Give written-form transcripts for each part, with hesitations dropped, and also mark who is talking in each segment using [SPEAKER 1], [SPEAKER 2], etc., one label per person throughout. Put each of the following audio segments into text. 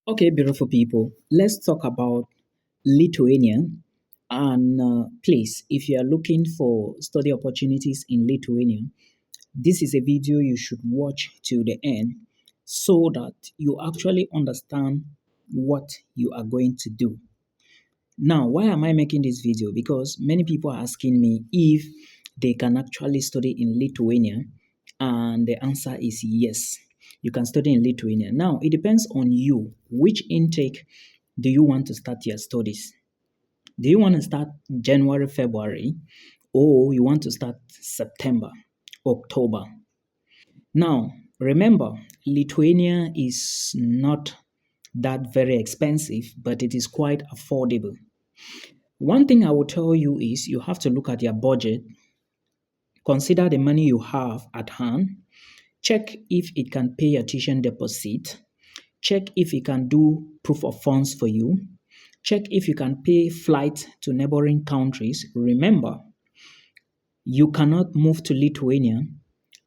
[SPEAKER 1] Okay, beautiful people, let's talk about Lithuania. And please, if you are looking for study opportunities in Lithuania, this is a video you should watch till the end so that you actually understand what you are going to do. Now, why am I making this video? Because many people are asking me if they can actually study in Lithuania, and the answer is yes. You can study in Lithuania. Now, it depends on you. Which intake do you want to start your studies? Do you want to start January, February, or you want to start September, October? Now, remember, Lithuania is not that very expensive, but it is quite affordable. One thing I will tell you is you have to look at your budget, consider the money you have at hand, check if it can pay your tuition deposit, check if it can do proof of funds for you, check if you can pay flight to neighboring countries. Remember, you cannot move to Lithuania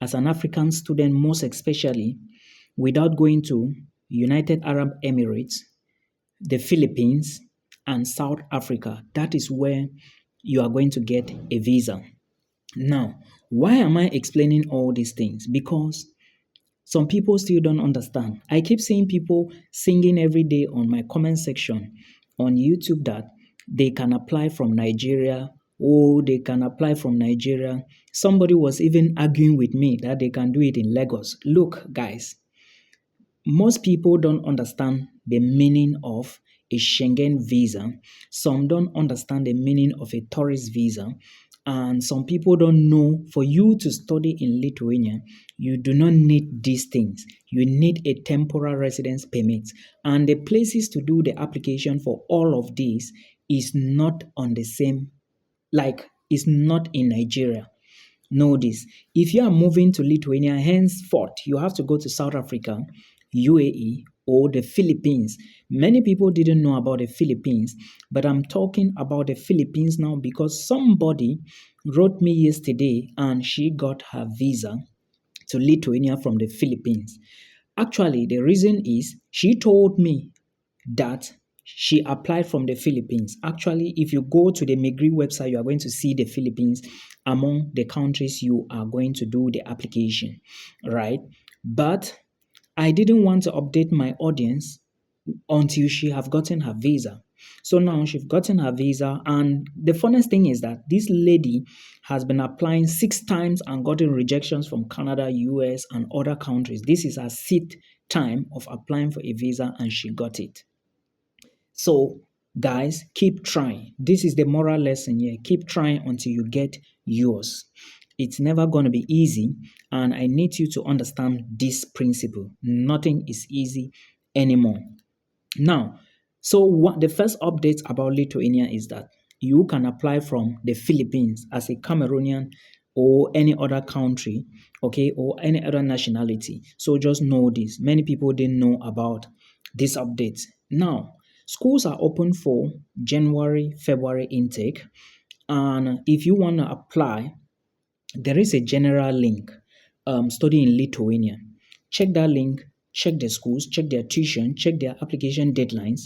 [SPEAKER 1] as an African student, most especially, without going to United Arab Emirates, the Philippines, and South Africa. That is where you are going to get a visa. Now, why am I explaining all these things? Because some people still don't understand. I keep seeing people singing every day on my comment section on YouTube that they can apply from Nigeria. Oh, they can apply from Nigeria. Somebody was even arguing with me that they can do it in Lagos. Look, guys, most people don't understand the meaning of a Schengen visa. Some don't understand the meaning of a tourist visa. And some people don't know for you to study in Lithuania, you do not need these things. You need a temporary residence permit. And the places to do the application for all of these is not on the same, like, it's not in Nigeria. Know this. If you are moving to Lithuania, henceforth, you have to go to South Africa, UAE, or the Philippines. Many people didn't know about the Philippines, but I'm talking about the Philippines now because somebody wrote me yesterday and she got her visa to Lithuania from the Philippines. Actually, the reason is she told me that she applied from the Philippines. Actually, if you go to the Migri website, you are going to see the Philippines among the countries you are going to do the application, right? But I didn't want to update my audience until she have gotten her visa. So now she's gotten her visa, and the funniest thing is that this lady has been applying 6 times and gotten rejections from Canada, US, and other countries. This is her 6th time of applying for a visa, and she got it. So, guys, keep trying. This is the moral lesson here. Keep trying until you get yours. It's never going to be easy, and I need you to understand this principle. Nothing is easy anymore. Now, so what the first update about Lithuania is that you can apply from the Philippines as a Cameroonian or any other country, okay, or any other nationality. So just know this. Many people didn't know about this update. Now, schools are open for January, February intake. And if you want to apply, there is a general link, study in Lithuania. Check that link, check the schools, check their tuition, check their application deadlines.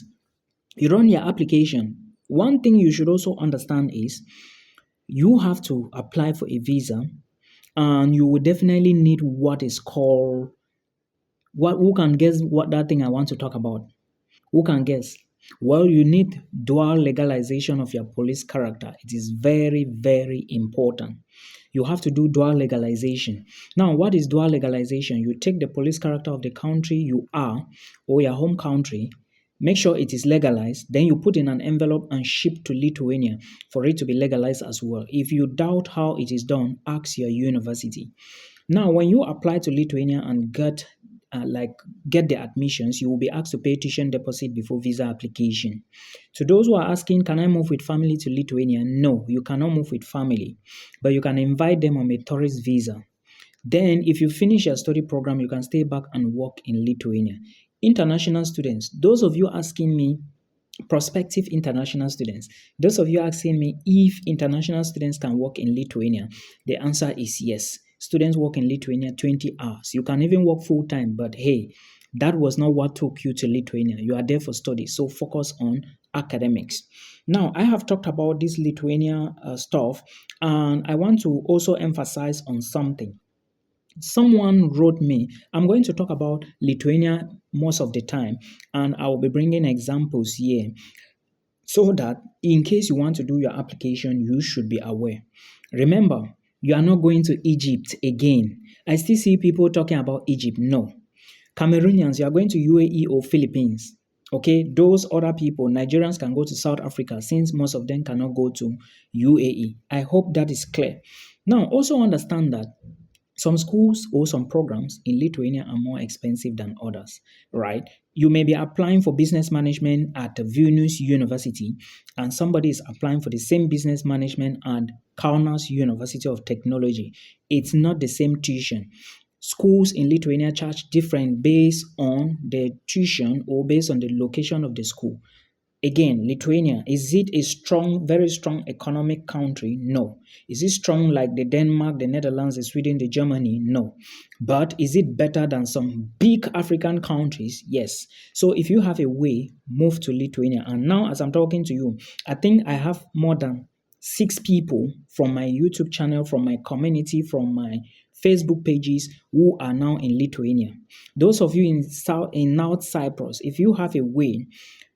[SPEAKER 1] You run your application. One thing you should also understand is you have to apply for a visa, and you will definitely need what is called, who can guess what that thing I want to talk about? Who can guess? Well, you need dual legalization of your police character. It is very, very important. You have to do dual legalization. Now, what is dual legalization? You take the police character of the country you are or your home country, make sure it is legalized, then you put in an envelope and ship to Lithuania for it to be legalized as well. If you doubt how it is done, ask your university. Now, when you apply to Lithuania and get the admissions, you will be asked to pay tuition deposit before visa application. To those who are asking, can I move with family to Lithuania? No, you cannot move with family, but you can invite them on a tourist visa. Then, if you finish your study program, you can stay back and work in Lithuania. International students, those of you asking me, prospective international students, those of you asking me if international students can work in Lithuania, the answer is yes. Students work in Lithuania 20 hours. You can even work full time, but hey, That was not what took you to Lithuania. You are there for study, so focus on academics. Now, I have talked about this Lithuania stuff, and I want to also emphasize on something. Someone wrote me, I'm going to talk about Lithuania most of the time, and I will be bringing examples here so that in case you want to do your application, you should be aware. Remember, you are not going to Egypt again. I still see people talking about Egypt. No. Cameroonians, you are going to UAE or Philippines. Okay, those other people, Nigerians can go to South Africa since most of them cannot go to UAE. I hope that is clear. Now, also understand that some schools or some programs in Lithuania are more expensive than others, right? You may be applying for business management at Vilnius University, and somebody is applying for the same business management at Kaunas University of Technology. It's not the same tuition. Schools in Lithuania charge different based on the tuition or based on the location of the school. Again, Lithuania, is it a strong, very strong economic country? No. Is it strong like the Denmark, the Netherlands, the Sweden, the Germany? No. But is it better than some big African countries? Yes. So if you have a way, move to Lithuania. And now as I'm talking to you, I think I have more than 6 people from my YouTube channel, from my community, from my Facebook pages who are now in Lithuania. Those of you in North Cyprus, if you have a way,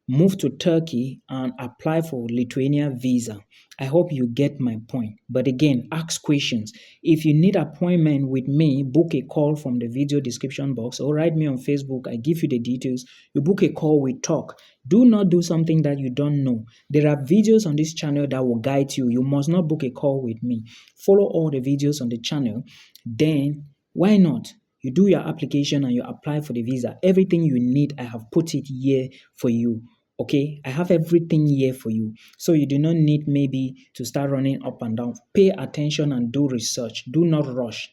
[SPEAKER 1] move to Turkey and apply for Lithuania visa. I hope you get my point. But again, ask questions. If you need appointment with me, book a call from the video description box or write me on Facebook. I give you the details. You book a call, we talk. Do not do something that you don't know. There are videos on this channel that will guide you. You must not book a call with me. Follow all the videos on the channel. Then, why not? You do your application and you apply for the visa. Everything you need, I have put it here for you. Okay, I have everything here for you. So you do not need maybe to start running up and down. Pay attention and do research. Do not rush.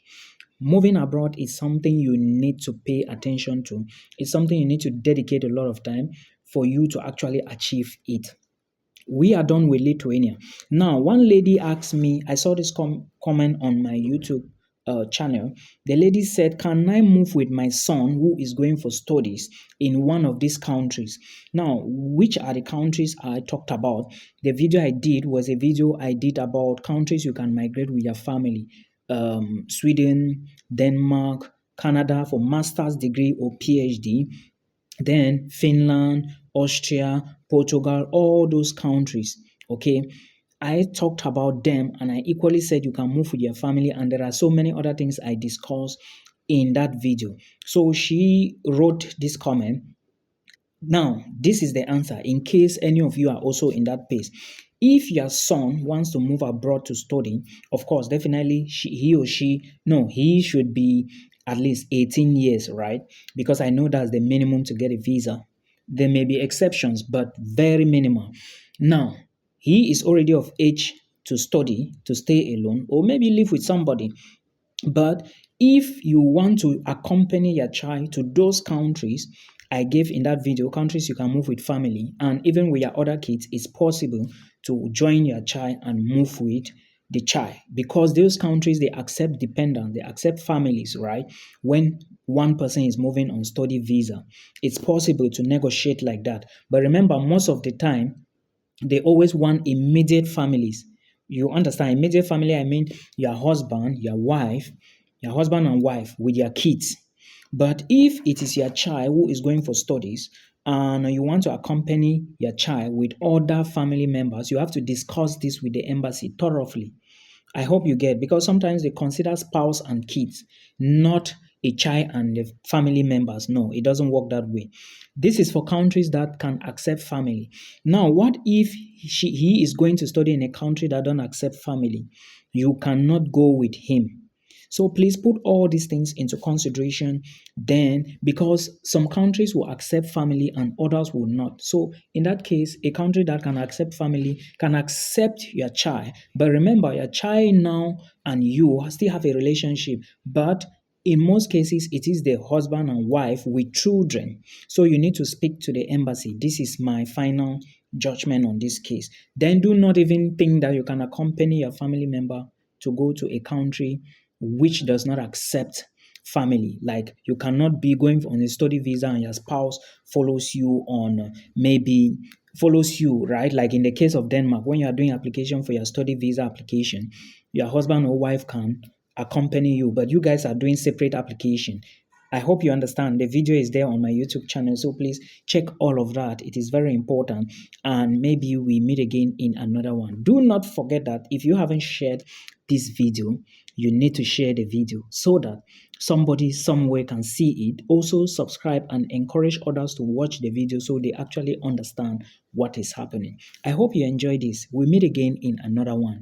[SPEAKER 1] Moving abroad is something you need to pay attention to. It's something you need to dedicate a lot of time for you to actually achieve it. We are done with Lithuania. Now, one lady asked me, I saw this comment on my YouTube channel. The lady said, can I move with my son who is going for studies in one of these countries? Now, which are the countries I talked about? The video I did was a video I did about countries you can migrate with your family. Sweden, Denmark, Canada for master's degree or PhD, then Finland, Austria, Portugal, all those countries. Okay. I talked about them and I equally said you can move with your family, and there are so many other things I discussed in that video. So she wrote this comment. Now, this is the answer in case any of you are also in that pace. If your son wants to move abroad to study, of course, definitely he should be at least 18 years, right? Because I know that's the minimum to get a visa. There may be exceptions, but very minimal. Now, he is already of age to study, to stay alone, or maybe live with somebody. But if you want to accompany your child to those countries I gave in that video, countries you can move with family, and even with your other kids, it's possible to join your child and move with the child, because those countries, they accept dependents, they accept families, right? When one person is moving on study visa, it's possible to negotiate like that. But remember, most of the time, they always want immediate families. You understand? Immediate family, I mean your husband, your husband and wife with your kids. But if it is your child who is going for studies and you want to accompany your child with other family members, you have to discuss this with the embassy thoroughly. I hope you get, because sometimes they consider spouse and kids, not a child and the family members. No, it doesn't work that way. This is for countries that can accept family. Now, what if he is going to study in a country that don't accept family? You cannot go with him. So please put all these things into consideration then, because some countries will accept family and others will not. So in that case, a country that can accept family can accept your child. But remember, your child now and you still have a relationship, but in most cases, it is the husband and wife with children. So you need to speak to the embassy. This is my final judgment on this case. Then do not even think that you can accompany your family member to go to a country which does not accept family. Like you cannot be going on a study visa and your spouse follows you on maybe follows you, right? Like in the case of Denmark, when you are doing application for your study visa application, your husband or wife can accompany you, but you guys are doing separate application. I hope you understand. The video is there on my YouTube channel, so please check all of that. It is very important, and maybe we meet again in another one. Do not forget that if you haven't shared this video, you need to share the video so that somebody somewhere can see it. Also subscribe and encourage others to watch the video so they actually understand what is happening. I hope you enjoy this. We meet again in another one.